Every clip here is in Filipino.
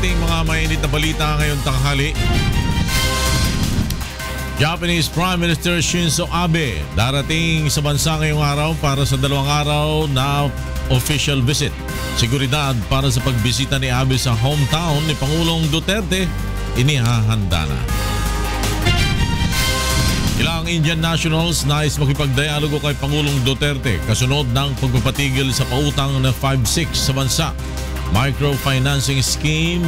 ating mga mainit na balita ngayong tanghali. Japanese Prime Minister Shinzo Abe darating sa bansa ngayong araw para sa 2 araw na official visit. Seguridad para sa pagbisita ni Abe sa hometown ni Pangulong Duterte inihahanda na. Ilang Indian nationals nais makipagdialogo kay Pangulong Duterte kasunod ng pagpapatigil sa pautang na 5-6 sa bansa. Microfinancing scheme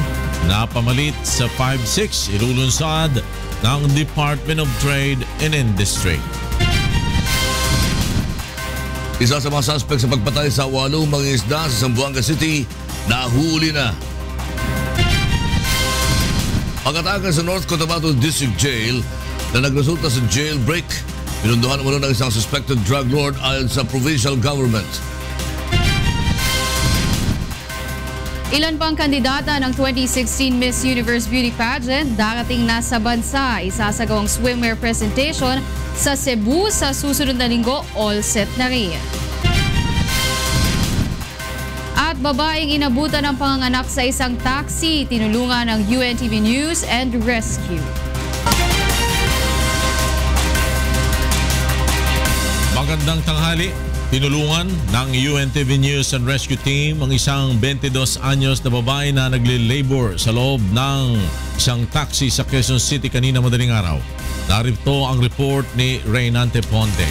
na pamalit sa 5-6 ilulunsad ng Department of Trade and Industry. Isa sa mga suspect sa pagpatay sa 8 mangingisda sa Zamboanga City nahuli na. Pag-atake sa North Cotabato District Jail na nagresulta sa jailbreak, pinunduhan umano ng isang suspected drug lord ayon sa provincial government. Ilan pang kandidata ng 2016 Miss Universe Beauty Pageant darating na sa bansa. Isasagawang swimwear presentation sa Cebu sa susunod na linggo, all set na rin. At babaeng inabutan ng panganganak sa isang taxi, tinulungan ng UNTV News and Rescue. Magandang tanghali. Tinulungan ng UNTV News and Rescue Team ang isang 22 anyos na babae na nagli-labor sa loob ng isang taxi sa Quezon City kanina madaling araw. Narito ang report ni Reynante Ponte.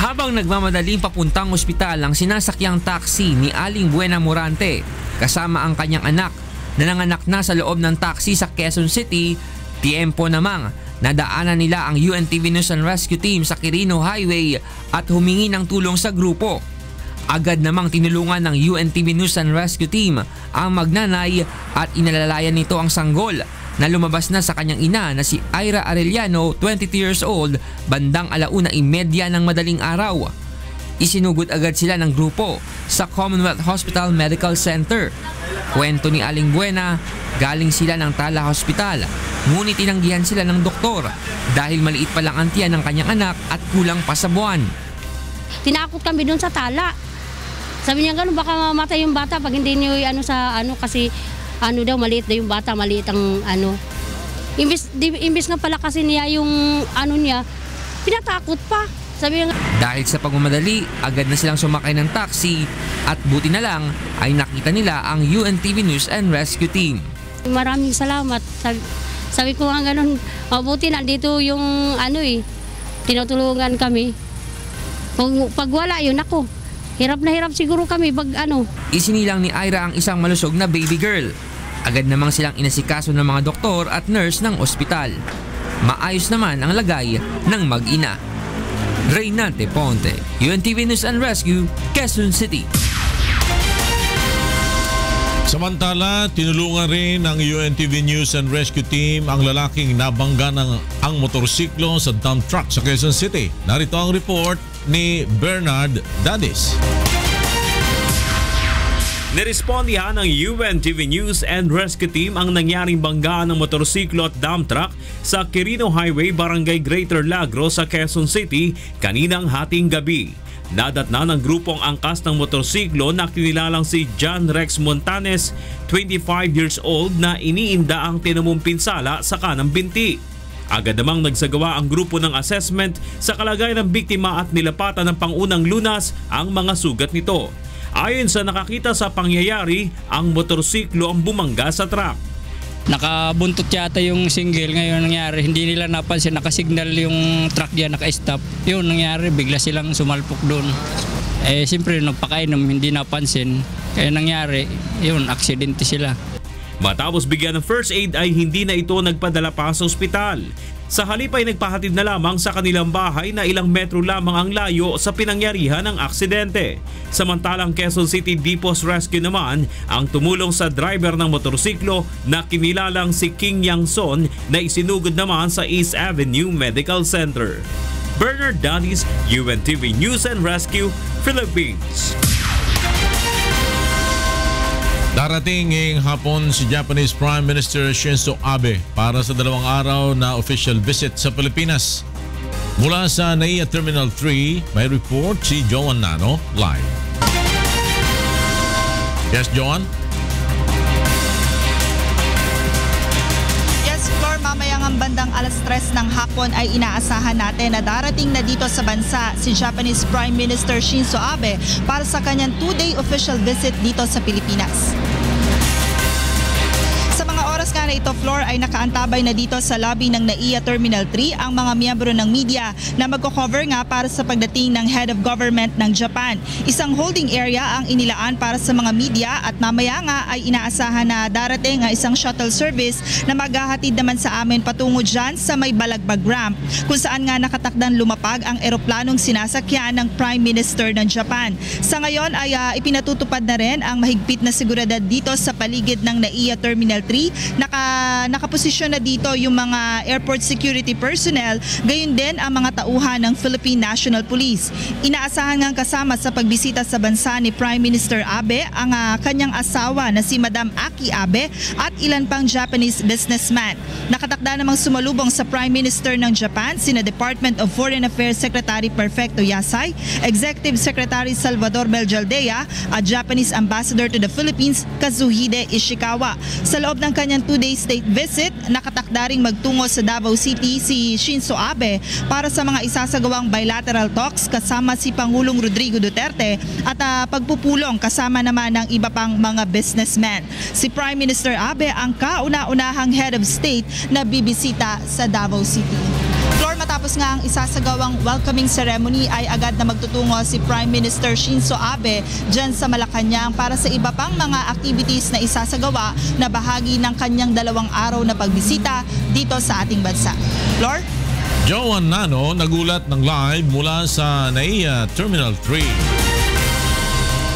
Habang nagmamadaling papuntang ospital ang sinasakyang taxi ni Aling Buena Morante kasama ang kanyang anak na nanganak na sa loob ng taxi sa Quezon City, tiempo namang nadaanan nila ang UNTV News and Rescue Team sa Quirino Highway at humingi ng tulong sa grupo. Agad namang tinulungan ng UNTV News and Rescue Team ang magnanay at inalalayan nito ang sanggol na lumabas na sa kanyang ina na si Ira Arellano, 22 years old, bandang 1:30 ng madaling araw. Isinugod agad sila ng grupo sa Commonwealth Hospital Medical Center. Kwento ni Aling Buena, galing sila ng Tala Hospital, ngunit tinanggihan sila ng doktor dahil maliit pa lang ang tiyan ng kanyang anak at kulang pa sa buwan. Tinakot kami doon sa Tala. Sabi niya gano'n, baka mamatay yung bata pag hindi niyo kasi daw maliit na yung bata, maliit ang Imbis nga pala kasi niya yung niya, pinatakot pa. Sabi nga, dahil sa pagmamadali, agad na silang sumakay ng taxi at buti na lang ay nakita nila ang UNTV News and Rescue Team. Maraming salamat. Sabi ko nga gano'n, mabuti na dito yung tinutulungan kami. Pag wala yun ako, hirap na hirap siguro kami pag Isinilang ni Ira ang isang malusog na baby girl. Agad namang silang inasikaso ng mga doktor at nurse ng ospital. Maayos naman ang lagay ng mag-ina. Reynante Ponte, UNTV News and Rescue, Quezon City. Samantala, tinulungan rin ng UNTV News and Rescue Team ang lalaking nabangga ng ang motorsiklo sa dump truck sa Quezon City. Narito ang report ni Bernard Dadis. Nirespondihan ng UNTV News and Rescue Team ang nangyaring banggaan ng motorsiklo at dump truck sa Quirino Highway, Barangay Greater Lagro sa Quezon City kaninang hating gabi. Nadatna ng grupong angkas ng motorsiklo na kinilalang si John Rex Montanes, 25 years old, na iniinda ang tinamong pinsala sa kanang binti. Agad namang nagsagawa ang grupo ng assessment sa kalagayan ng biktima at nilapatan ng pangunang lunas ang mga sugat nito. Ayon sa nakakita sa pangyayari, ang motorsiklo ang bumangga sa truck. Nakabuntot yata yung single, ngayon nangyari, hindi nila napansin, nakasignal yung truck diyan, naka-stop. Yun nangyari, bigla silang sumalpok doon. Siyempre nagpakainom, hindi napansin. Kaya nangyari, yun, aksidente sila. Matapos bigyan ng first aid ay hindi na ito nagpadala pa sa ospital. Sa halip ay nagpahatid na lamang sa kanilang bahay na ilang metro lamang ang layo sa pinangyarihan ng aksidente. Samantalang Quezon City Depots Rescue naman ang tumulong sa driver ng motorsiklo na kinilalang si King Yang Son na isinugod naman sa East Avenue Medical Center. Bernard Dadis, UNTV News and Rescue, Philippines. Darating ngayong hapon si Japanese Prime Minister Shinzo Abe para sa 2 araw na official visit sa Pilipinas. Mula sa NAIA Terminal 3, may report si Joan Nano live. Yes, Joan? mga bandang 3:00 ng hapon ay inaasahan natin na darating na dito sa bansa si Japanese Prime Minister Shinzo Abe para sa kanyang 2-day official visit dito sa Pilipinas. Sa mga oras nga na ito, Floor, ay nakaantabay na dito sa lobby ng NAIA Terminal 3 ang mga miyembro ng media na magko-cover nga para sa pagdating ng Head of Government ng Japan. Isang holding area ang inilaan para sa mga media at mamaya nga ay inaasahan na darating ang isang shuttle service na maghahatid naman sa amin patungo dyan sa may Balagbag Ramp kung saan nga nakatakdang lumapag ang eroplanong sinasakyan ng Prime Minister ng Japan. Sa ngayon ay ipinatutupad na rin ang mahigpit na seguridad dito sa paligid ng NAIA Terminal 3. Nakaposisyon na dito yung mga airport security personnel, gayon din ang mga tauhan ng Philippine National Police. Inaasahan ngang kasama sa pagbisita sa bansa ni Prime Minister Abe ang kanyang asawa na si Madam Aki Abe at ilan pang Japanese businessman. Nakatakda namang sumalubong sa Prime Minister ng Japan sina Department of Foreign Affairs Secretary Perfecto Yasay, Executive Secretary Salvador Beljaldea at Japanese Ambassador to the Philippines Kazuhide Ishikawa. Sa loob ng kanyang 2-day state visit, nakatakda ring magtungo sa Davao City si Shinzo Abe para sa mga isasagawang bilateral talks kasama si Pangulong Rodrigo Duterte at pagpupulong kasama naman ng iba pang mga businessmen. Si Prime Minister Abe ang kauna-unahang head of state na bibisita sa Davao City. Floor, matapos nga ang isasagawang welcoming ceremony ay agad na magtutungo si Prime Minister Shinzo Abe dyan sa Malacanang para sa iba pang mga activities na isasagawa na bahagi ng kanyang 2 araw na pagbisita dito sa ating bansa. Floor? Joan Nano nagulat ng live mula sa NAIA Terminal 3.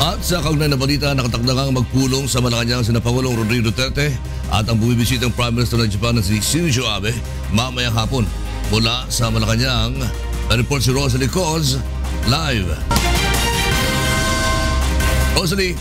At sa kaugnay na balita, nakatakdang magpulong sa Malacanang sina Pangulong Rodrigo Duterte at ang bumibisitang Prime Minister ng Japan na si Shinzo Abe mamayang hapon. Mula sa Malacanang, na-report si Rosalie Coz, live. Rosalie.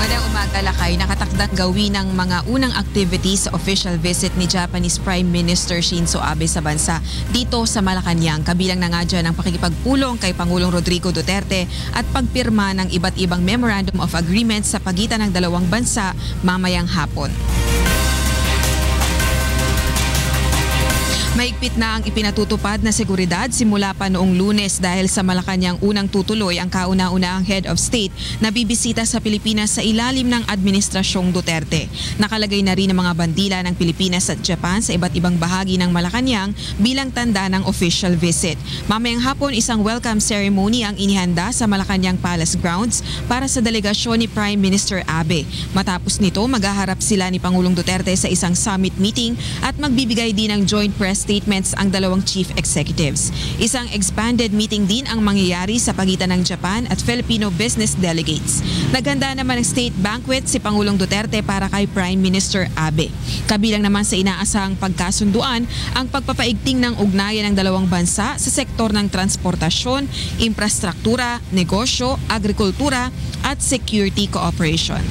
Magandang umaga, Lakay. Nakatakdang gawin ng mga unang activities sa official visit ni Japanese Prime Minister Shinzo Abe sa bansa dito sa Malacanang. Kabilang na nga dyan ang pakikipagpulong kay Pangulong Rodrigo Duterte at pagpirma ng iba't ibang Memorandum of Agreement sa pagitan ng 2 bansa mamayang hapon. Mahigpit na ang ipinatutupad na seguridad simula pa noong Lunes dahil sa Malacanang unang tutuloy ang kauna-unahang head of state na bibisita sa Pilipinas sa ilalim ng Administrasyong Duterte. Nakalagay na rin ang mga bandila ng Pilipinas at Japan sa iba't ibang bahagi ng Malacanang bilang tanda ng official visit. Mamayang hapon, isang welcome ceremony ang inihanda sa Malacanang Palace Grounds para sa delegasyon ni Prime Minister Abe. Matapos nito, maghaharap sila ni Pangulong Duterte sa isang summit meeting at magbibigay din ng joint press statements ang 2 chief executives. Isang expanded meeting din ang mangyayari sa pagitan ng Japan at Filipino business delegates. Naghanda naman ng state banquet si Pangulong Duterte para kay Prime Minister Abe. Kabilang naman sa inaasahang pagkasunduan ang pagpapaigting ng ugnayan ng 2 bansa sa sektor ng transportasyon, infrastruktura, negosyo, agrikultura at security cooperation.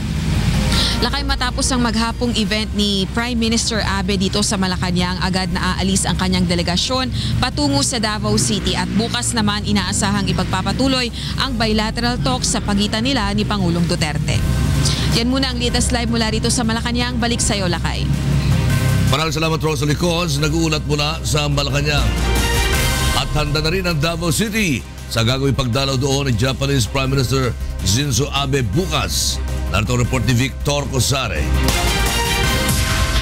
Lakay, matapos ang maghapong event ni Prime Minister Abe dito sa Malacanang, agad na aalis ang kanyang delegasyon patungo sa Davao City at bukas naman inaasahang ipagpapatuloy ang bilateral talks sa pagitan nila ni Pangulong Duterte. Yan muna ang latest live mula rito sa Malacanang. Balik sa iyo, Lakay. Maraming salamat, Rosalie Coz. Nag-uulat mula sa Malacanang. At handa na rin ang Davao City sa gagawing pagdalaw doon ni Japanese Prime Minister Shinzo Abe bukas. Narito ang report ni Victor Cosare.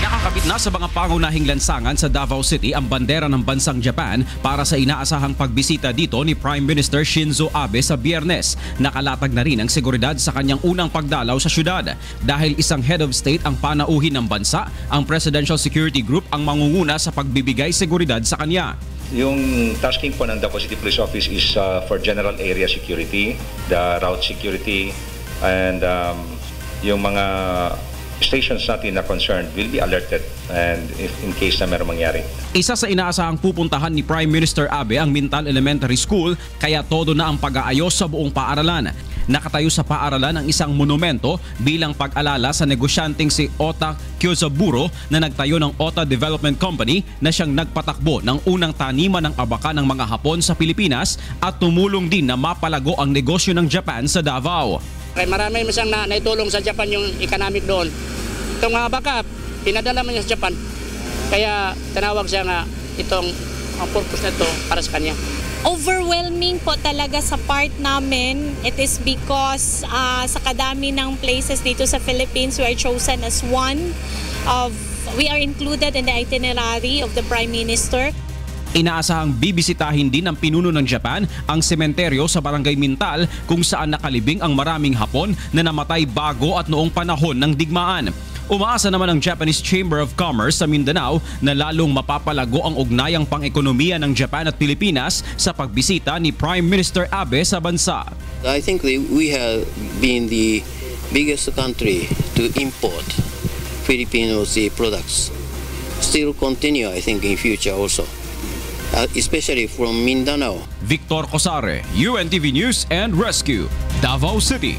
Nakakabit na sa mga pangunahing lansangan sa Davao City ang bandera ng bansang Japan para sa inaasahang pagbisita dito ni Prime Minister Shinzo Abe sa Biyernes. Nakalatag na rin ang seguridad sa kanyang unang pagdalaw sa syudad. Dahil isang head of state ang panauhin ng bansa, ang Presidential Security Group ang mangunguna sa pagbibigay seguridad sa kanya. Yung tasking po ng Davao City Police Office is for general area security, the route security, and yung mga stations natin na concerned will be alerted and if in case na meron mangyari. Isa sa inaasahang pupuntahan ni Prime Minister Abe ang Mintal Elementary School, kaya todo na ang pag-aayos sa buong paaralan. Nakatayo sa paaralan ang isang monumento bilang pag-alala sa negosyanteng si Ota Kyozaburo na nagtayo ng Ota Development Company na siyang nagpatakbo ng unang taniman ng abaka ng mga Hapon sa Pilipinas at tumulong din na mapalago ang negosyo ng Japan sa Davao. Marami siyang naitulong sa Japan yung economic doon. Itong mga backup, pinadala man niya sa Japan. Kaya tinawag siya nga itong ang purpose nito para sa kanya. Overwhelming po talaga sa part namin. It is because sa kadami ng places dito sa Philippines, we are chosen as we are included in the itinerary of the Prime Minister. Inaasahang bibisitahin din ng pinuno ng Japan ang sementeryo sa Barangay Mintal kung saan nakalibing ang maraming Hapon na namatay bago at noong panahon ng digmaan. Umaasa naman ang Japanese Chamber of Commerce sa Mindanao na lalong mapapalago ang ugnayang pang-ekonomiya ng Japan at Pilipinas sa pagbisita ni Prime Minister Abe sa bansa. I think we have been the biggest country to import Filipino products. Still continue, I think, in future also. Especially from Mindanao. Victor Cosare, UNTV News and Rescue, Davao City.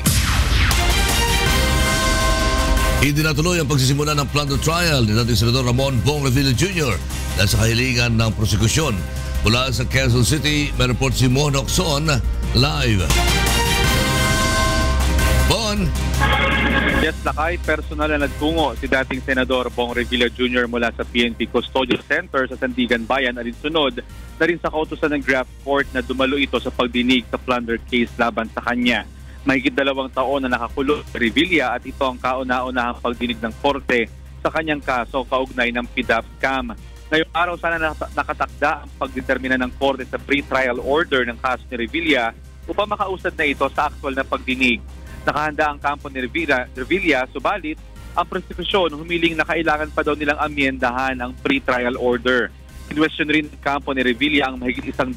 Hindi natuloy ang pagsisimula ng plunder trial ni dating Senador Ramon Bong Revilla Jr. dahil sa kahilingan ng prosekusyon. Mula sa Quezon City, may report si Mon Ocson live. Bon! Yes, Lakay, personal na nagtungo si dating Senador Bong Revilla Jr. mula sa PNP Custodial Center sa Sandigan Bayan alinsunod na rin sa kautusan ng Graft Court na dumalo ito sa pagdinig sa plunder case laban sa kanya. Mahigit 2 taon na nakakulong si Revilla at ito ang kauna-unahang pagdinig ng korte sa kanyang kaso kaugnay ng PDAP scam. Ngayong araw sana nakatakda ang pagdetermina ng korte sa pre-trial order ng kaso ni Revilla upang makausad na ito sa aktual na pagdinig. Nakahanda ang kampo ni Revilla, subalit ang prosekusyon humiling na kailangan pa daw nilang amyendahan ang pre-trial order. Kinwestiyon rin ng kampo ni Revilla ang mahigit 100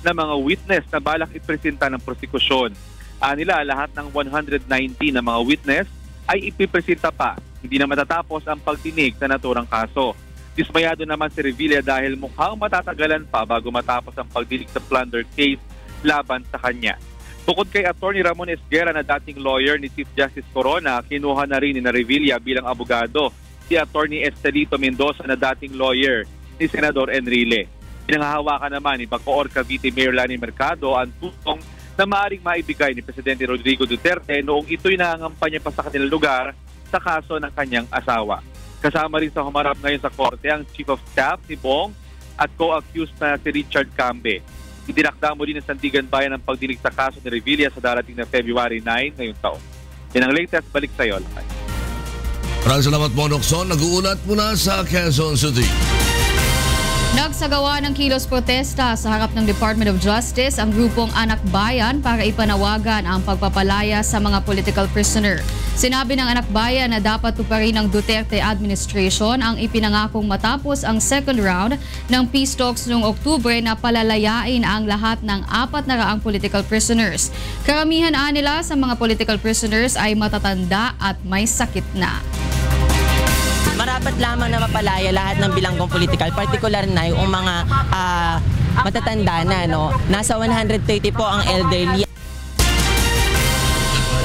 na mga witness na balak ipresenta ng prosekusyon. Nila lahat ng 119 na mga witness ay ipipresenta pa. Hindi na matatapos ang pagdinig sa naturang kaso. Dismayado naman si Revilla dahil mukhang matatagalan pa bago matapos ang pagdinig sa plunder case laban sa kanya. Bukod kay Attorney Ramon Esguera na dating lawyer ni Chief Justice Corona, kinuha na rin ni Revilla bilang abogado si Attorney Estelito Mendoza na dating lawyer ni Senador Enrile. Pinanghahawakan naman ni Bacoor Cavite Mayor Lani Mercado ang tutong na maaaring maibigay ni Presidente Rodrigo Duterte noong ito'y nangangampanya pa sa kanilang lugar sa kaso ng kanyang asawa. Kasama rin sa humarap ngayon sa korte ang Chief of Staff si Bong at co-accused na si Richard Cambe. Itinakda mo din ng Sandigan Bayan ang pagdinig sa kaso ni Revilla sa darating na February 9 ngayong taon. Yan ang latest, balik sa iyo. Maraming salamat, Mon Ocson. Nag-uulat muna sa Quezon City. Nagsagawa ng kilos protesta sa harap ng Department of Justice ang grupong Anak Bayan para ipanawagan ang pagpapalaya sa mga political prisoner. Sinabi ng Anak Bayan na dapat tuparin ng Duterte administration ang ipinangakong matapos ang second round ng peace talks noong Oktubre na palalayain ang lahat ng 400 political prisoners. Karamihan nila sa mga political prisoners ay matatanda at may sakit na. Marapat lamang na mapalaya lahat ng bilanggong political, particular na yung mga matatanda na. Nasa 130 po ang elderly.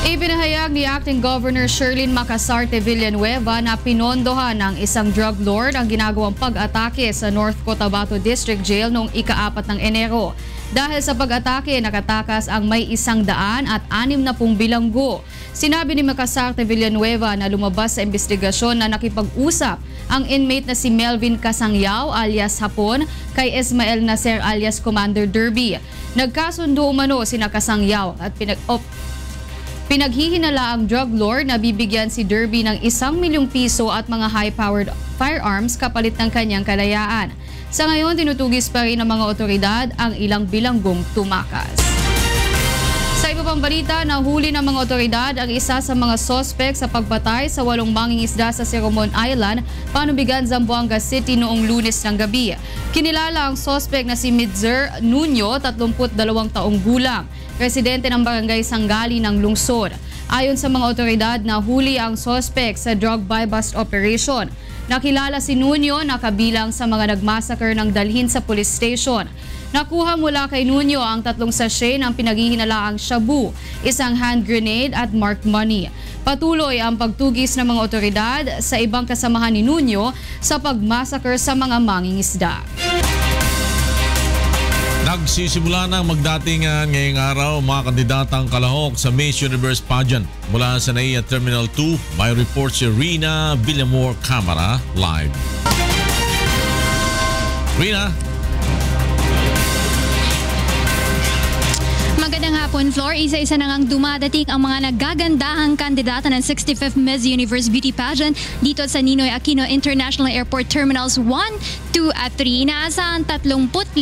Ipinahayag ni Acting Governor Sherlyn Macasarte Villanueva na pinondohan ng isang drug lord ang ginagawang pag-atake sa North Cotabato District Jail noong ika-4 ng Enero. Dahil sa pag-atake, nakatakas ang may 160 bilanggo. Sinabi ni Macasarte Villanueva na lumabas sa investigasyon na nakipag-usap ang inmate na si Melvin Casangyaw alias Hapon kay Ismael Naser alias Commander Derby. Nagkasundo umano si Casangyaw at pinaghihinala ang drug lord na bibigyan si Derby ng 1 milyong piso at mga high-powered firearms kapalit ng kanyang kalayaan. Sa ngayon, tinutugis pa rin ng mga otoridad ang ilang bilanggong tumakas. Sa iba pang balita, nahuli ng mga otoridad ang isa sa mga sospek sa pagpatay sa 8 mangingisda sa Seromon Island, Panubigan, Zamboanga City noong Lunes ng gabi. Kinilala ang sospek na si Midzer Nunyo, 32 taong gulang, residente ng Barangay Sangali ng lungsod. Ayon sa mga otoridad, nahuli ang sospek sa drug buy-bust operation. Nakilala si Nunyo na kabilang sa mga nagmassacre ng dalhin sa police station. Nakuha mula kay Nunyo ang 3 sachet ng pinaghihinalaang shabu, 1 hand grenade at marked money. Patuloy ang pagtugis ng mga otoridad sa ibang kasamahan ni Nunyo sa pagmassacre sa mga mangingisda. Nagsisimula ng magdatingan ngayong araw mga kandidatang kalahok sa Miss Universe pageant. Mula sa NAIA Terminal 2, may report si Rina Villamor Camara live. Rina? Magandang hapon, Flor. Isa-isa na ngang dumadating ang mga nagagandahang kandidata ng 65th Miss Universe Beauty Pageant dito sa Ninoy Aquino International Airport Terminals 1, 2 at 3. Inaasahan 35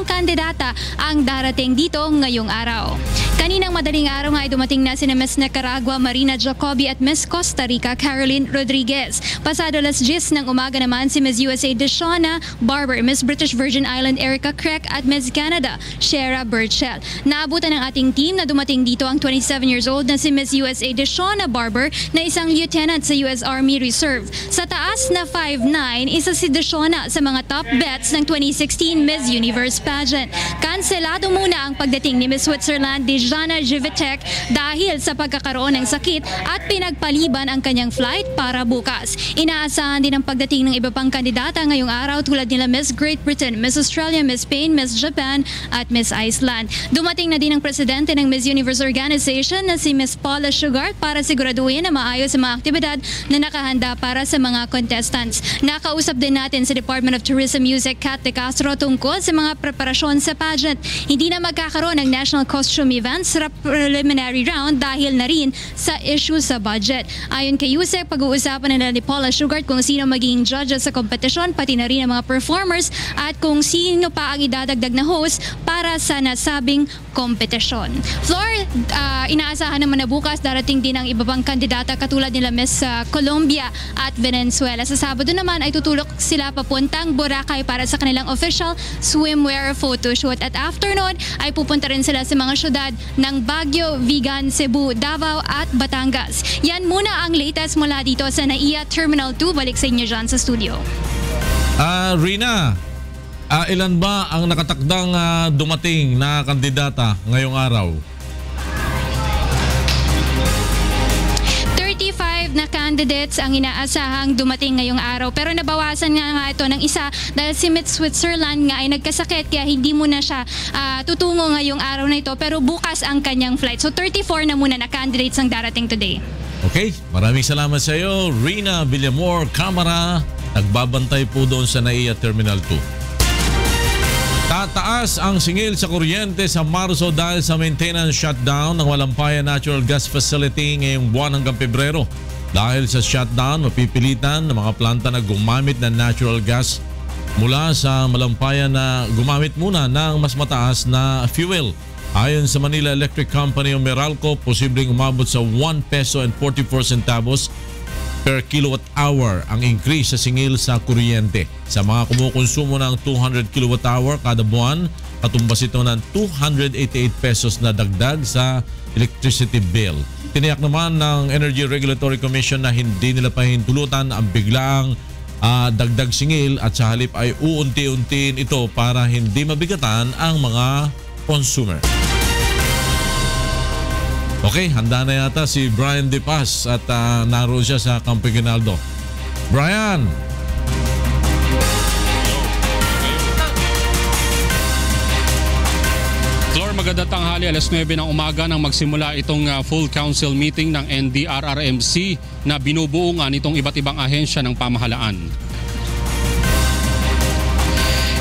kandidata ang darating dito ngayong araw. Kaninang madaling araw nga ay dumating na sina Miss Nicaragua Marina Jacobi at Miss Costa Rica Caroline Rodriguez. Pasado alas 10 ng umaga naman si Miss USA Deshona Barber, Miss British Virgin Island Erica Crack at Miss Canada Shera Burchell. Naabutan ng ating team na dumating dito ang 27 years old na si Miss USA Deshona Barber na isang lieutenant sa US Army Reserve. Sa taas na 5'9", isa si Deshona sa mga top bets ng 2016 Miss Universe pageant. Kanselado muna ang pagdating ni Miss Switzerland Dejana Jivitek dahil sa pagkakaroon ng sakit at pinagpaliban ang kanyang flight para bukas. Inaasahan din ang pagdating ng iba pang kandidata ngayong araw tulad nila Miss Great Britain, Miss Australia, Miss Spain, Miss Japan at Miss Iceland. Dumating na din ang presidente ng Miss Universe Organization na si Miss Paula Sugart para siguraduhin na maayos ang mga aktibidad na nakahanda para sa mga contestants. Nakausap din natin sa Department of Tourism Music Kat De Castro tungkol sa mga preparasyon sa pageant. Hindi na magkakaroon ng national costume event sa preliminary round dahil na rin sa issue sa budget. Ayon kay Yusek, pag-uusapan nila ni Paula Sugart kung sino magiging judges sa kompetisyon, pati na rin ang mga performers at kung sino pa ang idadagdag na host para sa nasabing kompetisyon. Flor, inaasahan naman na bukas darating din ang iba pang kandidata katulad nila Miss Colombia at Venezuela. Sa Sabado naman ay tutulok sila papuntang Boracay para sa kanilang official swimwear photoshoot at afternoon ay pupunta rin sila sa mga syudad ng Baguio, Vigan, Cebu, Davao at Batangas. Yan muna ang latest mula dito sa NAIA Terminal 2. Balik sa inyo dyan sa studio. Rina, ilan ba ang nakatakdang dumating na kandidata ngayong araw? 35 na candidates ang inaasahang dumating ngayong araw. Pero nabawasan nga ito ng isa dahil si Miss Switzerland nga ay nagkasakit kaya hindi muna siya tutungo ngayong araw na ito. Pero bukas ang kanyang flight. So 34 na muna na candidates ang darating today. Okay, maraming salamat sa iyo, Rina Villamor Camara. Nagbabantay po doon sa NAIA Terminal 2. Tataas ang singil sa kuryente sa Marso dahil sa maintenance shutdown ng Malampaya Natural Gas Facility ngayong buwan hanggang Pebrero. Dahil sa shutdown, mapipilitan ng mga planta na gumamit ng natural gas mula sa Malampaya na gumamit muna ng mas mataas na fuel. Ayon sa Manila Electric Company o Meralco, posibleng umabot sa 1 peso and 44 centavos per kilowatt hour ang increase sa singil sa kuryente. Sa mga kumukonsumo ng 200 kilowatt hour kada buwan, katumbas ito ng 288 pesos na dagdag sa electricity bill. Tiniyak naman ng Energy Regulatory Commission na hindi nila pahintulutan ang biglaang dagdag singil at sa halip ay uunti-untiin ito para hindi mabigatan ang mga consumer. Okay, handa na yata si Brian De Paz at naroon siya sa Campo Aguinaldo. Brian! Flor, magandang tanghali. Alas 9 ng umaga nang magsimula itong full council meeting ng NDRRMC na binubuo nga nitong iba't ibang ahensya ng pamahalaan.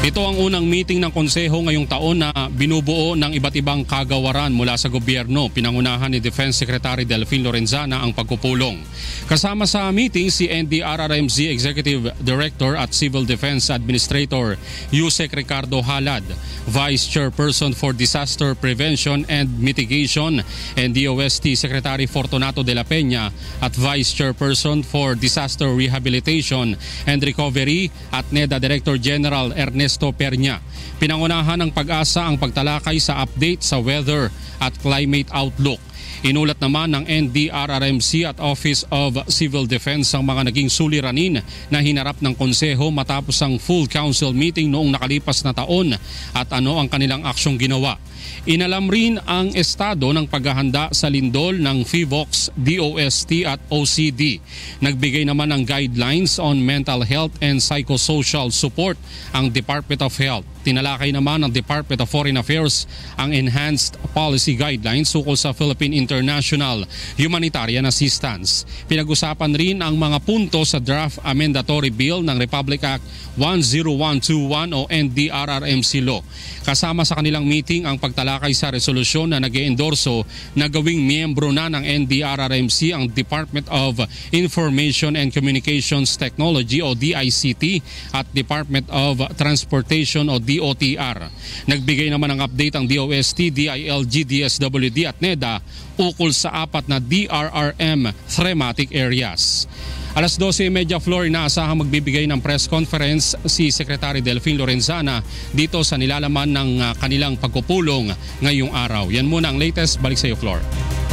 Ito ang unang meeting ng konseho ngayong taon na binubuo ng iba't ibang kagawaran mula sa gobyerno. Pinangunahan ni Defense Secretary Delfin Lorenzana ang pagpupulong. Kasama sa meeting si NDRRMC Executive Director at Civil Defense Administrator Yusek Ricardo Halad, Vice Chairperson for Disaster Prevention and Mitigation and DOST Secretary Fortunato de la Peña at Vice Chairperson for Disaster Rehabilitation and Recovery at NEDA Director General Ernesto Pernia. Pinangunahan ng Pag-asa ang pagtalakay sa update sa weather at climate outlook. Inulat naman ng NDRRMC at Office of Civil Defense ang mga naging suliranin na hinarap ng konseho matapos ang full council meeting noong nakalipas na taon at ano ang kanilang aksyong ginawa. Inalam rin ang estado ng paghahanda sa lindol ng FIVOX, DOST at OCD. Nagbigay naman ng guidelines on mental health and psychosocial support ang Department of Health. Tinalakay naman ng Department of Foreign Affairs ang enhanced policy guidelines ukol sa Philippine International Humanitarian Assistance. Pinag-usapan rin ang mga punto sa draft amendatory bill ng Republic Act 10121 o NDRRMC law. Kasama sa kanilang meeting ang pagtalakay sa resolusyon na nag-eendorso na gawing miyembro na ng NDRRMC ang Department of Information and Communications Technology o DICT at Department of Transportation o DOTR. Nagbigay naman ng update ang DOST, DILG, DSWD at NEDA ukol sa 4 na DRRM thematic areas. Alas 12:30 Floor, inaasahang magbibigay ng press conference si Secretary Delfin Lorenzana dito sa nilalaman ng kanilang pagpupulong ngayong araw. Yan muna ang latest. Balik sa iyo, Floor.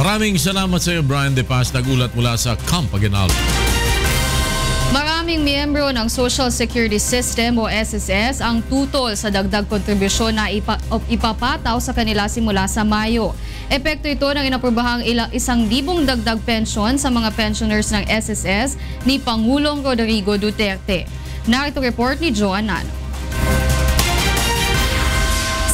Maraming salamat sa iyo, Brian De Paz. Nagulat mula sa Camp Aguinaldo. Maraming miyembro ng Social Security System o SSS ang tutol sa dagdag kontribusyon na ipapataw sa kanila simula sa Mayo. Epekto ito ng inaprobahang 1,000 dagdag pensyon sa mga pensioners ng SSS ni Pangulong Rodrigo Duterte. Narito report ni Joan Nano.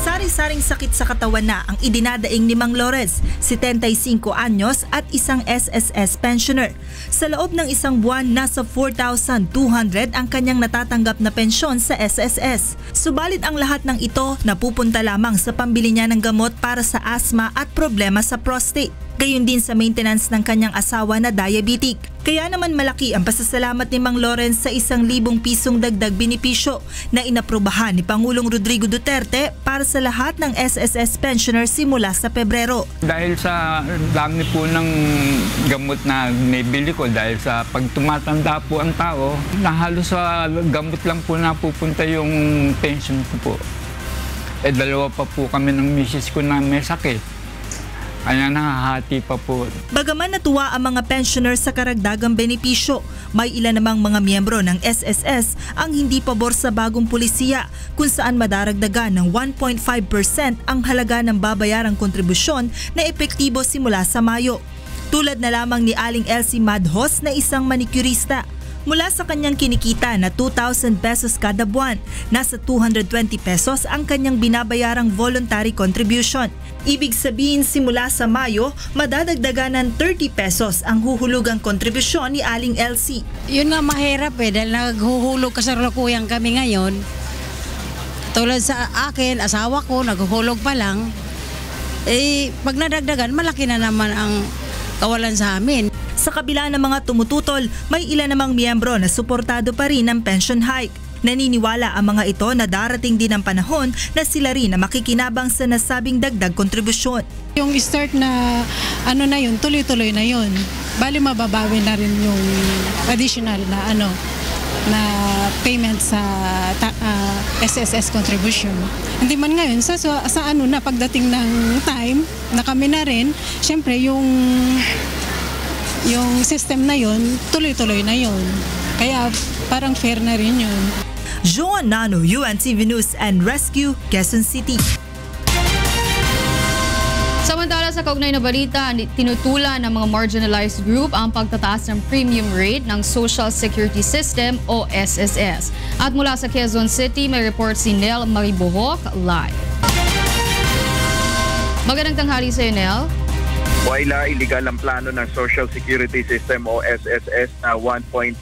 Sari-saring sakit sa katawan na ang idinadaing ni Mang Lores, 75 anyos at isang SSS pensioner. Sa loob ng isang buwan, nasa 4,200 ang kanyang natatanggap na pensyon sa SSS. Subalit ang lahat ng ito napupunta lamang sa pambili niya ng gamot para sa asthma at problema sa prostate. Gayon din sa maintenance ng kanyang asawa na diabetic. Kaya naman malaki ang pasasalamat ni Mang Lawrence sa 1,000 pisong dagdag benepisyo na inaprubahan ni Pangulong Rodrigo Duterte para sa lahat ng SSS pensioners simula sa Pebrero. Dahil sa dami po ng gamot na nabili ko, dahil sa pag tumatanda po ang tao, halos sa gamot lang po napupunta yung pension ko po. Dalawa pa po kami ng misis ko na may sakit. Kaya nakahati pa po. Bagaman natuwa ang mga pensioners sa karagdagang benepisyo, may ilan namang mga miyembro ng SSS ang hindi pabor sa bagong pulisiya kung saan madaragdagan ng 1.5% ang halaga ng babayarang kontribusyon na epektibo simula sa Mayo. Tulad na lamang ni Aling Elsie Madhos na isang manicurista. Mula sa kanyang kinikita na 2,000 pesos kada buwan, nasa 220 pesos ang kanyang binabayarang voluntary contribution. Ibig sabihin simula sa Mayo, madadagdagan ng 30 pesos ang huhulugang kontribusyon ni Aling Elsie. Yun nga mahirap dahil naghuhulog kasalukuyan kami ngayon. Tulad sa akin, asawa ko, naghuhulog pa lang. Pag nadagdagan, malaki na naman ang kawalan sa amin. Sa kabila ng mga tumututol, may ilan namang miyembro na suportado pa rin ng pension hike. Naniniwala ang mga ito na darating din ang panahon na sila rin na makikinabang sa nasabing dagdag kontribusyon. Yung start na na yun, tuloy-tuloy na yun. Bali mababawi na rin yung additional na na payment sa SSS contribution. Hindi man ngayon sa na pagdating ng time na kami na rin, syempre yung system na yun, tuloy-tuloy na yun. Kaya parang fair na rin yun. Joan Nano, UNTV News and Rescue, Quezon City. Samantala sa kaugnay na balita, tinutulan ng mga marginalized group ang pagtataas ng premium rate ng Social Security System o SSS. At mula sa Quezon City, may report si Nel Maribohok live. Magandang tanghali sa iyo, Nel. Waila, illegal ang plano ng Social Security System o SSS na 1.5%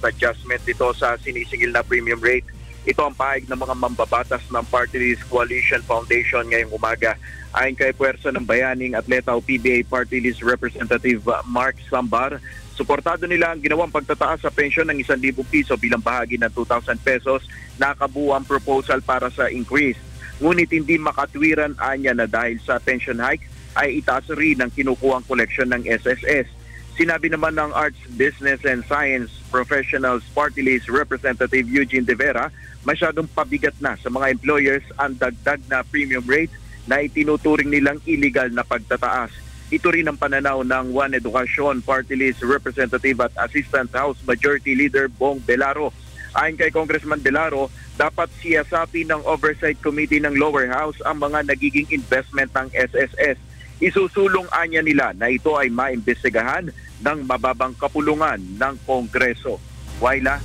adjustment dito sa sinisingil na premium rate. Ito ang pahayag ng mga mambabatas ng Party List Coalition Foundation ngayong umaga. Ayon kay Puwersa ng Bayaning Atleta o PBA Party List Representative Mark Sambar, suportado nila ang ginawang pagtataas sa pensyon ng 1,000 piso bilang bahagi ng 2,000 pesos na kabuuang proposal para sa increase. Ngunit hindi makatwiran anya na dahil sa pension hike ay itaas rin ang kinukuhang koleksyon ng SSS. Sinabi naman ng Arts, Business and Science Professionals Party List Representative Eugene De Vera, masyadong pabigat na sa mga employers ang dagdag na premium rate na itinuturing nilang illegal na pagtataas. Ito rin ang pananaw ng One Education Party List Representative at Assistant House Majority Leader Bong Belaro. Ayon kay Congressman Belaro, dapat siyasapin ng Oversight Committee ng Lower House ang mga nagiging investment ng SSS. Isusulong anya nila na ito ay maimbestigahan ng mababang kapulungan ng Kongreso. Waila?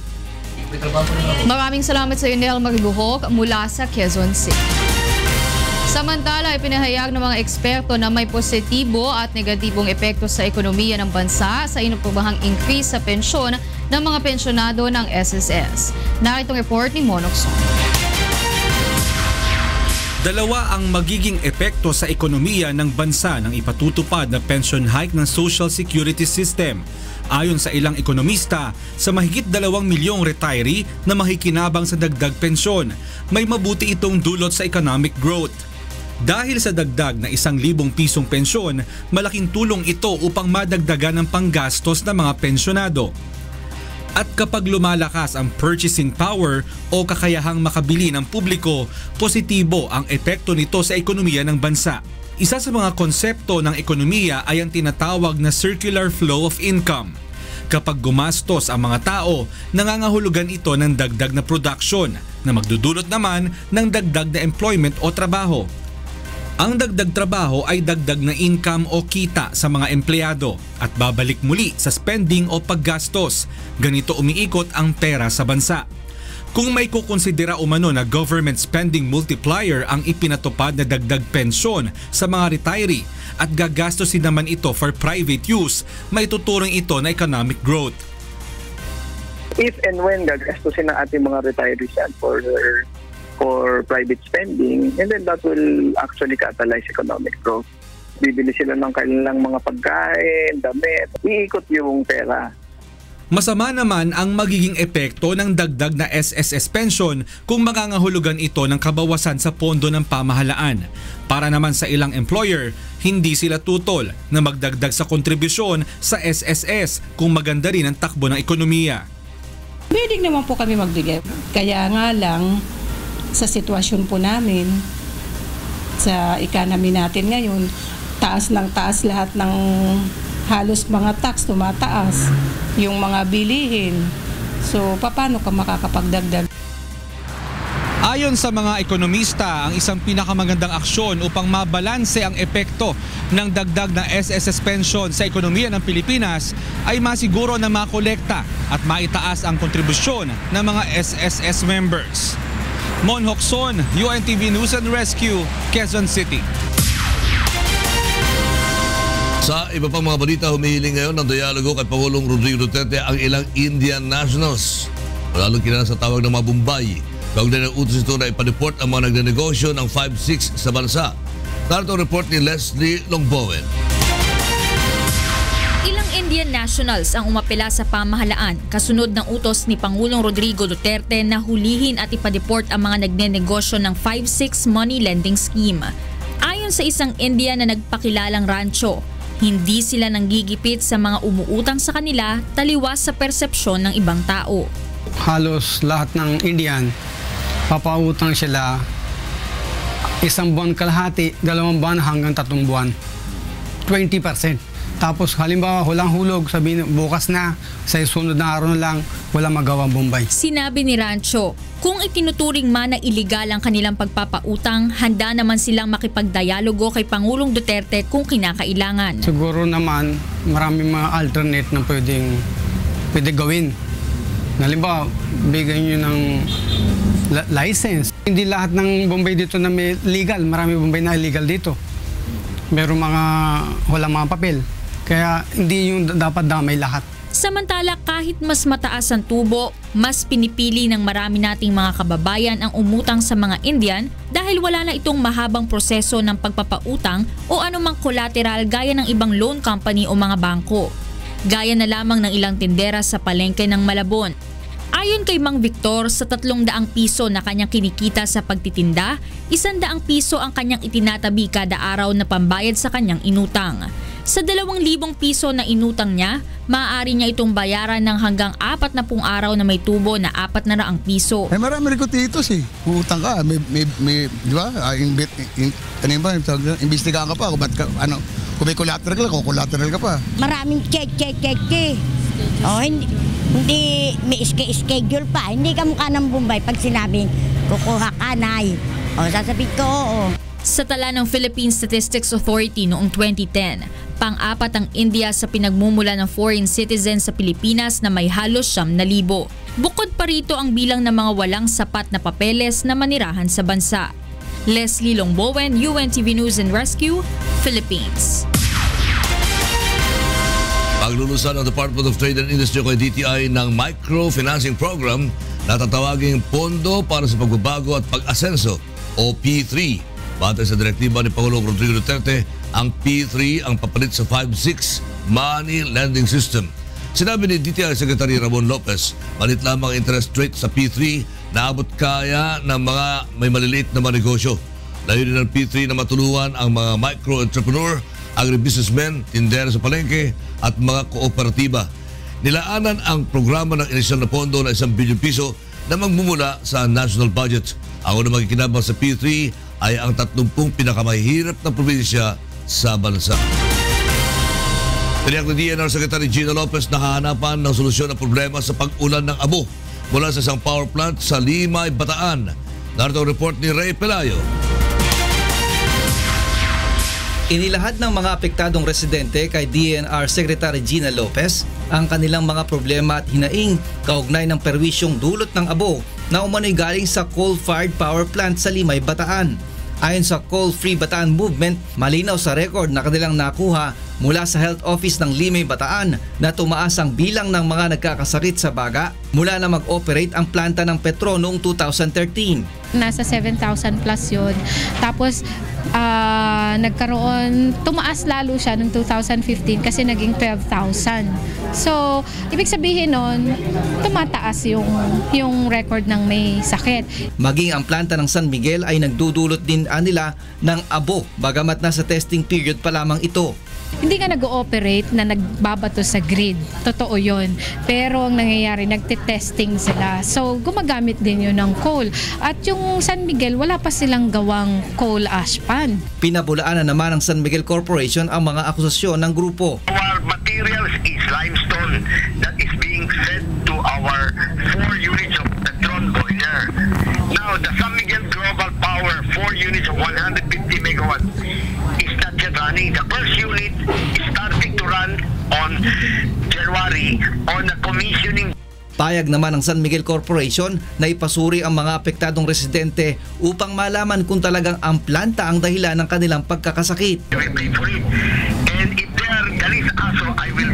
Maraming salamat sa iyo, Nel Magbuhok, mula sa Quezon City. Samantala, ipinahayag ng mga eksperto na may positibo at negatibong epekto sa ekonomiya ng bansa sa inupubahang increase sa pensyon ng mga pensyonado ng SSS. Naritong report ni Monokson. Dalawa ang magiging epekto sa ekonomiya ng bansa ng ipatutupad na pension hike ng Social Security System. Ayon sa ilang ekonomista, sa mahigit 2 milyong retiree na makikinabang sa dagdag pensyon, may mabuti itong dulot sa economic growth. Dahil sa dagdag na 1,000 pisong pensyon, malaking tulong ito upang madagdagan ang panggastos ng mga pensyonado. At kapag lumalakas ang purchasing power o kakayahang makabili ng publiko, positibo ang epekto nito sa ekonomiya ng bansa. Isa sa mga konsepto ng ekonomiya ay ang tinatawag na circular flow of income. Kapag gumastos ang mga tao, nangangahulugan ito ng dagdag na production na magdudulot naman ng dagdag na employment o trabaho. Ang dagdag trabaho ay dagdag na income o kita sa mga empleyado at babalik muli sa spending o paggastos. Ganito umiikot ang pera sa bansa. Kung may kukonsidera umano na government spending multiplier ang ipinatupad na dagdag pensyon sa mga retiree at gagastosin naman ito for private use, may tuturing ito na economic growth. If and when gagastosin ng ating mga retirees yan for private spending, and then that will actually catalyze economic growth. Bibili sila ng kanilang mga pagkain, damit, iikot yung pera. Masama naman ang magiging epekto ng dagdag na SSS pension kung makangahulugan ito ng kabawasan sa pondo ng pamahalaan. Para naman sa ilang employer, hindi sila tutol na magdagdag sa kontribusyon sa SSS kung maganda rin ang takbo ng ekonomiya. Pwede naman po kami magbigay. Kaya nga lang, sa sitwasyon po namin, sa economy natin ngayon, taas ng taas lahat ng halos mga tax tumataas, yung mga bilihin. So, paano ka makakapagdagdag? Ayon sa mga ekonomista, ang isang pinakamagandang aksyon upang mabalanse ang epekto ng dagdag na SSS pension sa ekonomiya ng Pilipinas ay masiguro na makolekta at maitaas ang kontribusyon ng mga SSS members. Mon Hokson, UNTV News and Rescue, Quezon City. Sa iba pang mga balita, humihiling ngayon ng dialogo kay Pangulong Rodrigo Duterte ang ilang Indian nationals. Lalong kilala sa tawag ng mga Bombay. Kaugnay ng utos ito na ipa-deport ang mga nagnenegosyo ng 5-6 sa bansa. Narito ang report ni Leslie Longbowen. Ilang Indian nationals ang umapela sa pamahalaan kasunod ng utos ni Pangulong Rodrigo Duterte na hulihin at ipa-deport ang mga nagnenegosyo ng 5-6 money lending scheme. Ayon sa isang Indian na nagpakilalang rancho, hindi sila nanggigipit sa mga umuutang sa kanila taliwas sa persepsyon ng ibang tao. Halos lahat ng Indian, papautang sila 1 buwan kalahati, 2 buwan hanggang 3 buwan. 20%. Tapos halimbawa walang hulog, sabihin bukas na, sa sunod na araw na lang, wala magawang Bombay. Sinabi ni Rancho, kung itinuturing man na iligal ang kanilang pagpapautang, handa naman silang makipagdialogo kay Pangulong Duterte kung kinakailangan. Siguro naman maraming mga alternate na pwede gawin. Halimbawa, bigyan nyo ng license. Hindi lahat ng Bombay dito na may legal, marami Bombay na illegal dito. Meron mga walang mga papel. Kaya hindi yung dapat damay lahat. Samantala, kahit mas mataas ang tubo, mas pinipili ng marami nating mga kababayan ang umutang sa mga Indian dahil wala na itong mahabang proseso ng pagpapautang o anumang collateral gaya ng ibang loan company o mga bangko. Gaya na lamang ng ilang tindera sa palengke ng Malabon. Ayon kay Mang Victor, sa 300 piso na kanyang kinikita sa pagtitinda, 100 piso ang kanyang itinatabi kada araw na pambayad sa kanyang inutang. Sa 2,000 piso na inutang niya, maaari niya itong bayaran ng hanggang 40 araw na may tubo na 400 piso. Eh marami rin ko titos eh. Utang ka, may di ba? Imbestigahan ka pa, kung may collateral ka, kung collateral ka pa. Maraming check. Oh, hindi may schedule pa. Hindi ka mukha ng Bombay pag sinabing kukuha ka, nay. O, sasabihin ko, oo. Sa tala ng Philippine Statistics Authority noong 2010, pang-apat ang India sa pinagmumula ng foreign citizens sa Pilipinas na may halos 9,000. Bukod pa rito ang bilang ng mga walang sapat na papeles na manirahan sa bansa. Leslie Longbowen, UNTV News and Rescue, Philippines. Paglulusan ng Department of Trade and Industry o DTI ng microfinancing program na tatawaging Pondo para sa Pagbabago at Pag-asenso o P3. Batay sa direktiba ni Pangulong Rodrigo Duterte, ang P3 ang papalit sa 5-6 Money Lending System. Sinabi ni DTI Secretary Ramon Lopez, malit lamang interest rate sa P3 na abot kaya ng mga may maliliit na mga negosyo. Layunin ng P3 na matulungan ang mga micro-entrepreneur, agribusinessmen, tindera sa palengke at mga kooperatiba. Nilaanan ang programa ng inisyal na pondo na 1 bilyon piso na magmumula sa national budget. Ang unang magkikinabang sa P3 ay ang 30 pinakamahirap na probinsya sa bansa. Tiniyak ni DENR Secretary Gina Lopez na hahanapan ng solusyon ng problema sa pag-ulan ng abo mula sa isang power plant sa Limay, Bataan. Narito ang report ni Ray Pelayo. Inilahad ng mga apektadong residente kay DENR Secretary Gina Lopez ang kanilang mga problema at hinaing kaugnay ng perwisyong dulot ng abo na umano'y galing sa coal-fired power plant sa Limay, Bataan. Ayon sa Coal-Free Bataan Movement, malinaw sa record na kanilang nakuha mula sa Health Office ng Limay, Bataan na tumaas ang bilang ng mga nagkakasakit sa baga mula na mag-operate ang planta ng Petro noong 2013. Nasa 7,000 plus yun. Tapos tumaas lalo siya noong 2015 kasi naging 12,000. So, ibig sabihin nun, tumataas yung record ng may sakit. Maging ang planta ng San Miguel ay nagdudulot din nila ng abo bagamat nasa testing period pa lamang ito. Hindi ka nag-ooperate na nagbabato sa grid. Totoo yun. Pero ang nangyayari, nagtitesting sila. So, gumagamit din yun ng coal. At yung San Miguel, wala pa silang gawang coal ash pan. Pinabulaan na naman ng San Miguel Corporation ang mga akusasyon ng grupo. Our materials is limestone that is being fed to our 4 units of Petron boiler. Now, the San Miguel Global Power 4 units of 150 megawatts is not yet running. The first unit is starting to run on January on the commissioning. Payag naman ng San Miguel Corporation na ipasuri ang mga apektadong residente upang malaman kung talagang ang planta ang dahilan ng kanilang pagkakasakit. And if they are galis aso, I will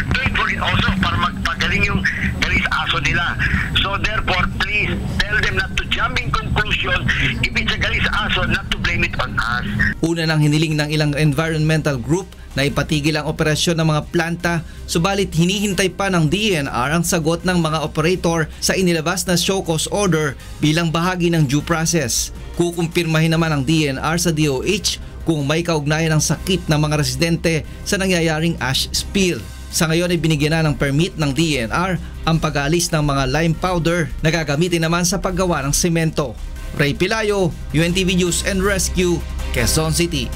pay for it also para magpagaling yung galis aso nila. So therefore, please tell them not to jump in conclusion. If it's a galis aso, not to blame it on us. Una nang hiniling ng ilang environmental group na ipatigil ang operasyon ng mga planta, subalit hinihintay pa ng DENR ang sagot ng mga operator sa inilabas na show cause order bilang bahagi ng due process. Kukumpirmahin naman ng DENR sa DOH kung may kaugnayan ng sakit ng mga residente sa nangyayaring ash spill. Sa ngayon ay binigyan na ng permit ng DENR ang pag-aalis ng mga lime powder na gagamitin naman sa paggawa ng semento. Ray Pelayo, UNTV News and Rescue, Quezon City.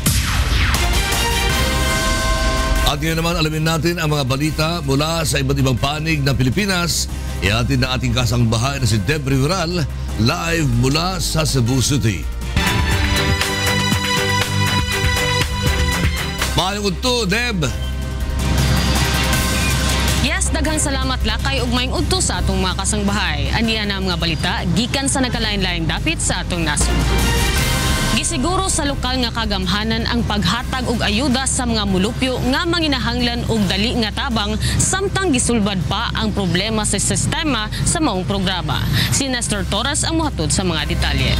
At ngayon naman alamin natin ang mga balita mula sa iba't ibang panig ng Pilipinas. Ihatid ng ating kasangbahay na si Deb Riveral live mula sa Cebu City. Maayong udto, Deb! Yes, daghang salamat lakay ug maayong udto sa atong mga kasangbahay. Aniya na mga balita gikan sa nagkalain-laing dapit sa atong nasod. Gisiguro sa lokal nga kagamhanan ang paghatag og ayuda sa mga mulupyo nga manginahanglan og dali nga tabang samtang gisulbad pa ang problema sa sistema sa maong programa. Si Nestor Torres ang mohatod sa mga detalye.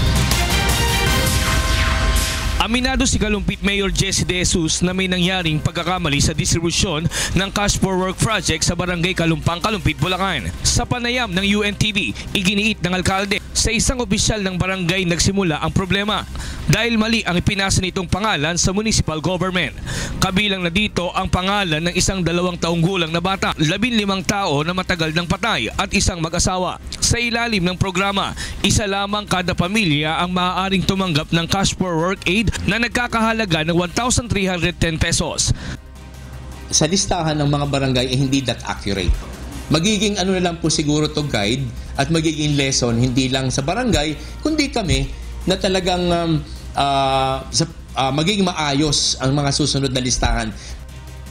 Aminado si Kalumpit Mayor Jesse De Jesus na may nangyaring pagkakamali sa distribusyon ng Cash for Work project sa Barangay Kalumpang, Kalumpit, Bulacan. Sa panayam ng UNTV, iginiit ng alkalde sa isang opisyal ng barangay nagsimula ang problema dahil mali ang ipinasa nitong pangalan sa municipal government. Kabilang na dito ang pangalan ng isang 2 taong gulang na bata, 15 tao na matagal ng patay at isang mag-asawa. Sa ilalim ng programa, isa lamang kada pamilya ang maaaring tumanggap ng Cash for Work aid na nagkakahalaga ng 1,310 pesos. Sa listahan ng mga barangay ay hindi that accurate. Magiging ano na lang po siguro to guide at magiging lesson hindi lang sa barangay kundi kami na talagang maging maayos ang mga susunod na listahan.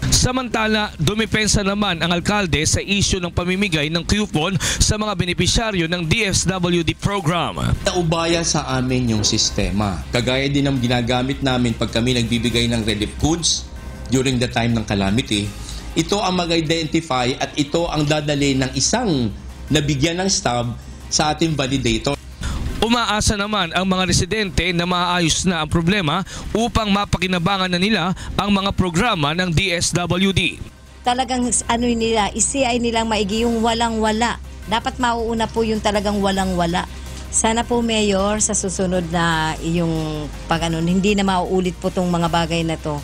Samantala, dumipensa naman ang alkalde sa isyu ng pamimigay ng coupon sa mga benepisyaryo ng DSWD program. Naubaya sa amin yung sistema. Kagaya din ng ginagamit namin pag kami nagbibigay ng relief goods during the time ng calamity. Ito ang mag-identify at ito ang dadali ng isang nabigyan ng stub sa ating validator. Umaasa naman ang mga residente na maayos na ang problema upang mapakinabangan na nila ang mga programa ng DSWD. Talagang ICI nilang maigi yung walang-wala. Dapat mauuna po yung talagang walang-wala. Sana po, Mayor, sa susunod na yung hindi na mauulit po tong mga bagay na to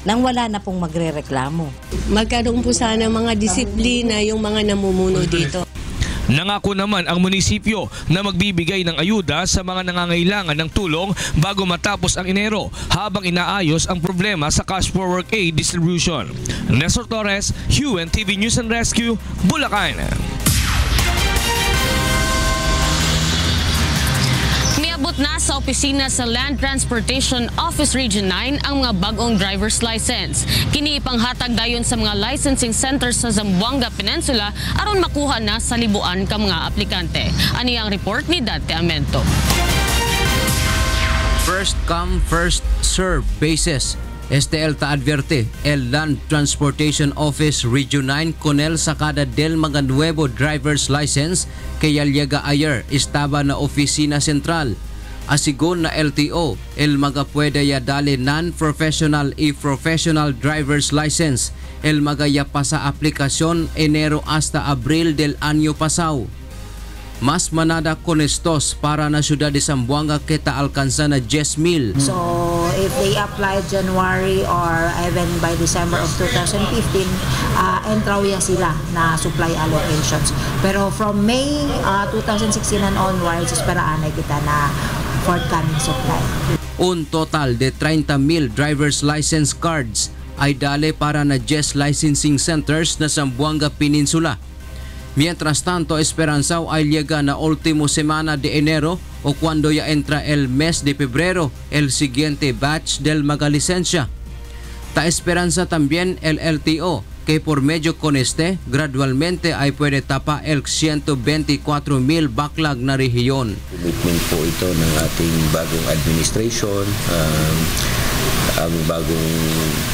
nang wala na pong magre-reklamo. Magkaroon po sana mga disiplina yung mga namumuno dito. Nangako naman ang munisipyo na magbibigay ng ayuda sa mga nangangailangan ng tulong bago matapos ang Enero habang inaayos ang problema sa Cash for Work Aid distribution. Nestor Torres, UNTV News and Rescue, Bulacan. Miabot na sa opisina sa Land Transportation Office Region 9 ang mga bagong driver's license. Kini ipanghatag dayon sa mga licensing centers sa Zamboanga Peninsula aron makuha na sa libuan ka mga aplikante. Ani ang report ni Dante Amento. First come, first serve basis. STL ta advierte, el Land Transportation Office Region 9 con el sacada del mga nuevo driver's license kay Aliaga Ayer estaba na oficina central. Asigon na LTO, el mga puede ya dale non-professional y professional driver's license, el mga ya pasa aplikasyon Enero hasta Abril del año pasado. Mas manada con estos para na syudad de Zamboanga kita alcanza na 10,000. So if they apply January or even by December of 2015, entraw ya sila na supply allocations. Pero from May 2016 and onwards, esperaan na kita na forthcoming supply. Un total de 30,000 driver's license cards ay dale para na 10 licensing centers na Zamboanga Peninsula. Mientras tanto, esperanzao ay llega na último semana de enero o cuando ya entra el mes de febrero el siguiente batch del mga lisensya. Ta esperanza también el LTO que por medio con este gradualmente ay puede tapa el 124,000 backlog na rehiyon. Commitment po ito ng ating bagong administration, ang bagong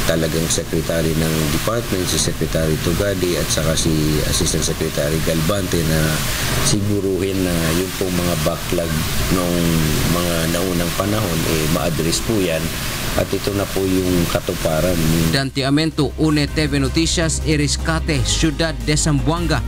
talagang secretary ng department, si Secretary Tugadi at saka si Assistant Secretary Galvante na siguruhin na yung pong mga backlog ng mga naunang panahon ma-address po yan at ito na po yung katuparan. Dante Amento, UNE TV Noticias, Iriscate, Ciudad de Zamboanga.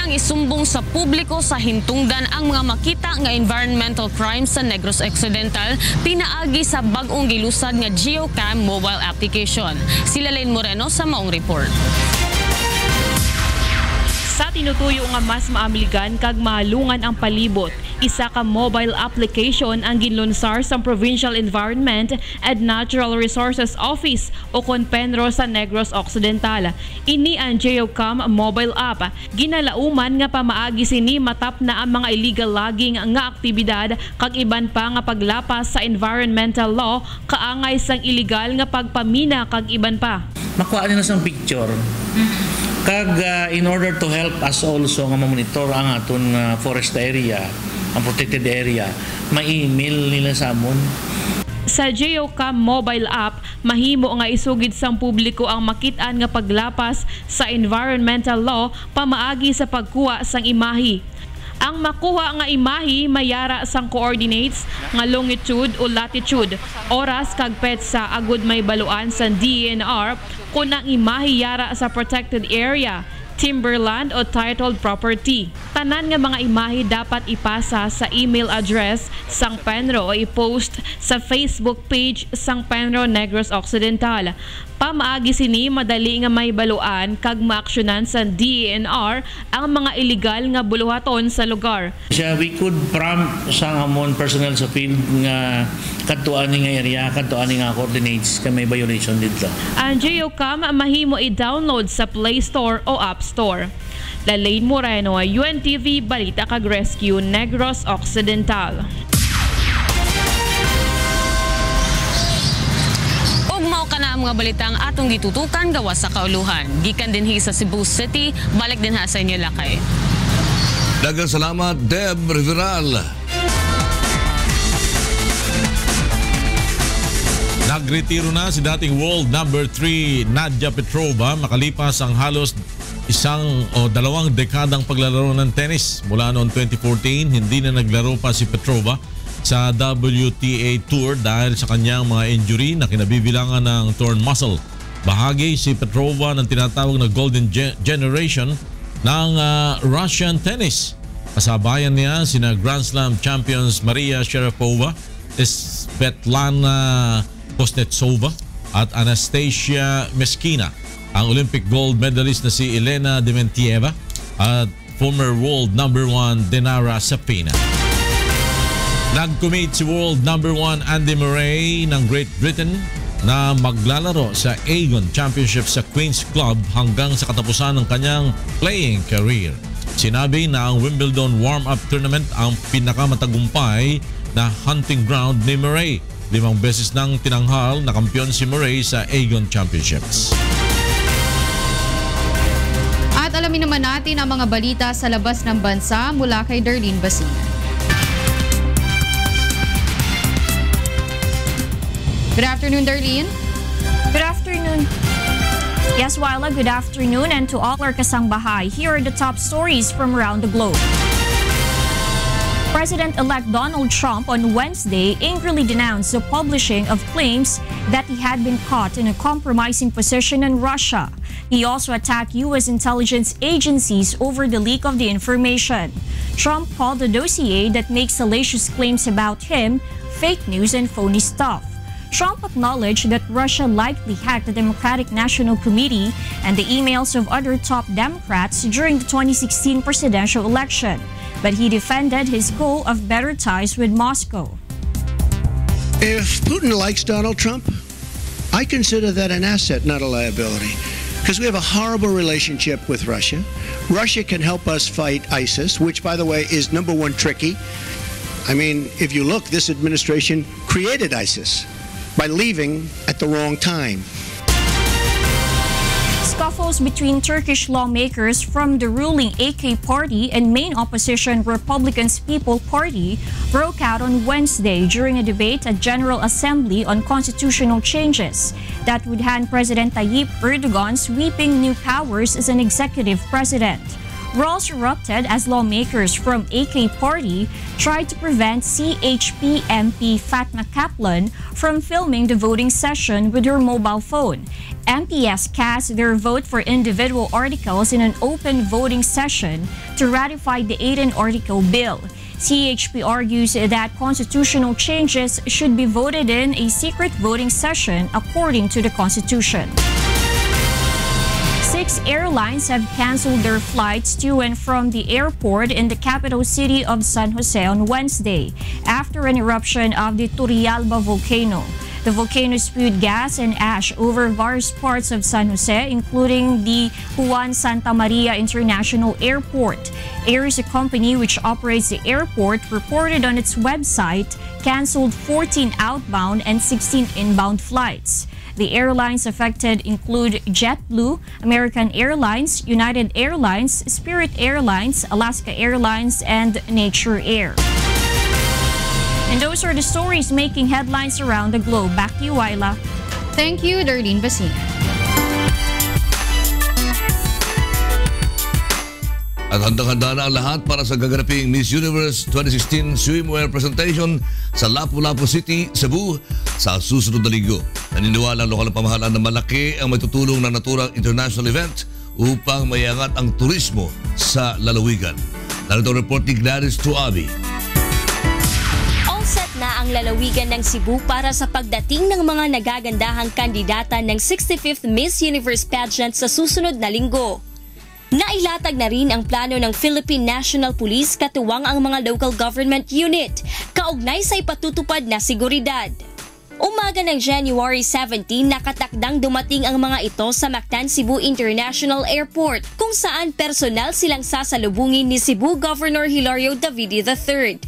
Isumbong sa publiko sa hintungdan ang mga makita nga environmental crimes sa Negros Occidental pinaagi sa bag-ong gilusad nga GeoCam mobile application. Sila Lane Moreno sa maong report. Sa tinutuyo nga mas maamligan kag mahalungan ang palibot, isa ka mobile application ang ginlunsar sa Provincial Environment and Natural Resources Office o Conpenro sa Negros Occidental. Ini ang GeoCam mobile app. Ginalauman nga pamaagi sini matap na ang mga illegal logging nga aktibidad kag iban pa nga paglapas sa environmental law kaangay sang illegal nga pagpamina kag iban pa. Makuha nila sang picture. Kag in order to help us also nga mamonitor ang aton forest area, ang protected area, ma-email nila sa amon. Sa GeoCam mobile app, mahimo nga isugid sang publiko ang makitaan nga paglapas sa environmental law pamaagi sa pagkuha sang imahi. Ang makuha nga imahi mayara sang coordinates nga longitude o latitude, oras kag petsa agud may baluan sa DENR kung ang imahi yara sa protected area, timberland o titled property. Tanan nga mga imahi dapat ipasa sa email address sang Penro o i-post sa Facebook page sang Penro Negros Occidental. Pamaagi sini madali nga may baluan kag maaksyonan sa DENR ang mga illegal nga buluhaton sa lugar. We could prompt sa amon personnel sa field nga kadtuan nga area, kadtuan nga coordinates kay may violation dito. Ang GeoCam mahimo i-download sa Play Store o App Store. Lalaine Moreno, UNTV Balita Cag Rescue, Negros Occidental. Mao kana ang mga balitang atong gitutukan gawas sa kauluhan. Gikan dinhi sa Cebu City, balik din ha sa inyo lakay. Daghang salamat, Deb Riveral. Nagretiro na si dating world number 3 Nadia Petrova makalipas ang halos 1 o 2 dekadang paglalaro ng tennis. Mula noong 2014, hindi na naglaro pa si Petrova sa WTA Tour dahil sa kanyang mga injury na kinabibilangan ng torn muscle. Bahagi si Petrova ng tinatawag na Golden Generation ng Russian tennis. Kasabayan niya sina Grand Slam champions Maria Sharapova, Svetlana Kuznetsova at Anastasia Meskina, ang Olympic gold medalist na si Elena Dementieva at former world number 1 Dinara Sapina. Nag-commit si world number 1 Andy Murray ng Great Britain na maglalaro sa Aegon Championship sa Queen's Club hanggang sa katapusan ng kanyang playing career. Sinabi na ang Wimbledon warm-up tournament ang pinakamatagumpay na hunting ground ni Murray. 5 beses nang tinanghal na kampiyon si Murray sa Aegon Championships. At alamin naman natin ang mga balita sa labas ng bansa mula kay Darlene Basina. Good afternoon, Darlene. Good afternoon. Yes, Wyla, good afternoon, and to all our kasangbahay. Here are the top stories from around the globe. President-elect Donald Trump on Wednesday angrily denounced the publishing of claims that he had been caught in a compromising position in Russia. He also attacked U.S. intelligence agencies over the leak of the information. Trump called the dossier that makes salacious claims about him fake news and phony stuff. Trump acknowledged that Russia likely hacked the Democratic National Committee and the emails of other top Democrats during the 2016 presidential election, but he defended his goal of better ties with Moscow. If Putin likes Donald Trump, I consider that an asset, not a liability, because we have a horrible relationship with Russia. Russia can help us fight ISIS, which, by the way, is #1 tricky. I mean, if you look, this administration created ISIS by leaving at the wrong time. Scuffles between Turkish lawmakers from the ruling AK party and main opposition Republicans People Party broke out on Wednesday during a debate at General Assembly on constitutional changes that would hand President Tayyip Erdogan sweeping new powers as an executive president. Brawls erupted as lawmakers from AK Party tried to prevent CHP MP Fatma Kaplan from filming the voting session with her mobile phone. MPs cast their vote for individual articles in an open voting session to ratify the 18-article bill. CHP argues that constitutional changes should be voted in a secret voting session according to the Constitution. 6 airlines have canceled their flights to and from the airport in the capital city of San Jose on Wednesday after an eruption of the Turrialba volcano. The volcano spewed gas and ash over various parts of San Jose, including the Juan Santa Maria International Airport. Air is a company which operates the airport, reported on its website, canceled 14 outbound and 16 inbound flights. The airlines affected include JetBlue, American Airlines, United Airlines, Spirit Airlines, Alaska Airlines, and Nature Air. And those are the stories making headlines around the globe. Back to you, Wyla. Thank you, Darlene Basina. At handang-handa na ang lahat para sa gaganaping Miss Universe 2016 swimwear presentation sa Lapu-Lapu City, Cebu sa susunod na linggo. Naniniwala ang lokal na pamahalaan na malaki ang matutulong ng naturang international event upang maiangat ang turismo sa lalawigan. Narito ang report ni Gladys Tuabi. All set na ang lalawigan ng Cebu para sa pagdating ng mga nagagandahang kandidata ng 65th Miss Universe pageant sa susunod na linggo. Nailatag na rin ang plano ng Philippine National Police katuwang ang mga local government unit, kaugnay sa ipatutupad na seguridad. Umaga ng January 17, nakatakdang dumating ang mga ito sa Mactan Cebu International Airport kung saan personal silang sasalubungin ni Cebu Governor Hilario Davide III.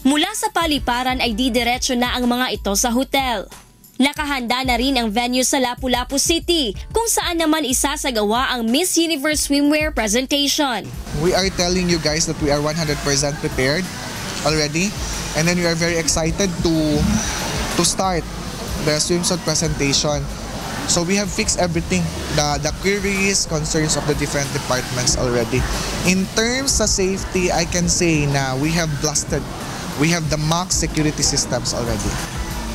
Mula sa paliparan ay didiretso na ang mga ito sa hotel. Nakahanda na rin ang venue sa Lapu-Lapu City kung saan naman isasagawa ang Miss Universe Swimwear presentation. We are telling you guys that we are 100% prepared already, and then we are very excited to start the swimsuit presentation. So we have fixed everything, the queries, concerns of the different departments already. In terms of safety, I can say na we have the max security systems already.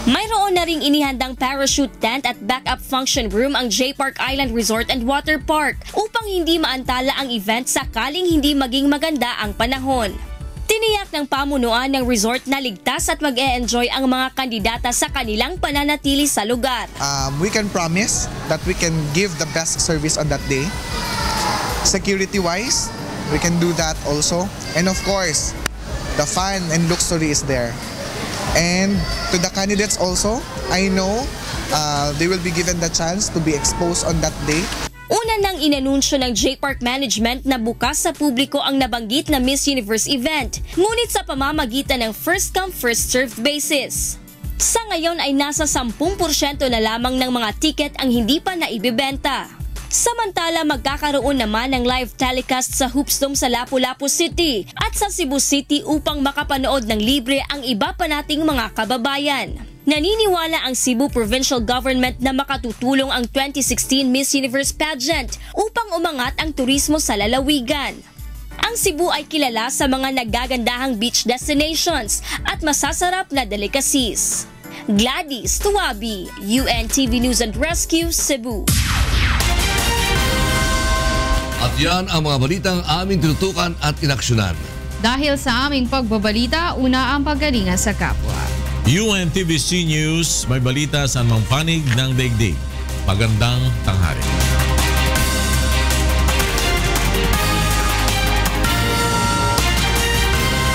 Mayroon na ring inihandang parachute tent at backup function room ang J Park Island Resort and Water Park upang hindi maantala ang event sakaling hindi maging maganda ang panahon. Tiniyak ng pamunuan ng resort na ligtas at mag-e-enjoy ang mga kandidata sa kanilang pananatili sa lugar. We can promise that we can give the best service on that day. Security-wise, we can do that also. And of course, the fun and luxury is there. And to the candidates also, I know they will be given the chance to be exposed on that day. Una nang inanunsyo ng J Park Management na bukas sa publiko ang nabanggit na Miss Universe event, ngunit sa pamamagitan ng first-come, first-served basis. Sa ngayon ay nasa 10% na lamang ng mga tiket ang hindi pa naibibenta. Samantala, magkakaroon naman ng live telecast sa Hoopsdome sa Lapu-Lapu City at sa Cebu City upang makapanood ng libre ang iba pa nating mga kababayan. Naniniwala ang Cebu Provincial Government na makatutulong ang 2016 Miss Universe pageant upang umangat ang turismo sa lalawigan. Ang Cebu ay kilala sa mga nagagandahang beach destinations at masasarap na delicacies. Gladys Tuwabi, UNTV News and Rescue, Cebu. At yan ang mga balitang aming tinutukan at inaksyonan. Dahil sa aming pagbabalita, una ang paggalingan sa kapwa. UNTVC News, may balita sa anumang panig ng daigdig. Magandang tanghali.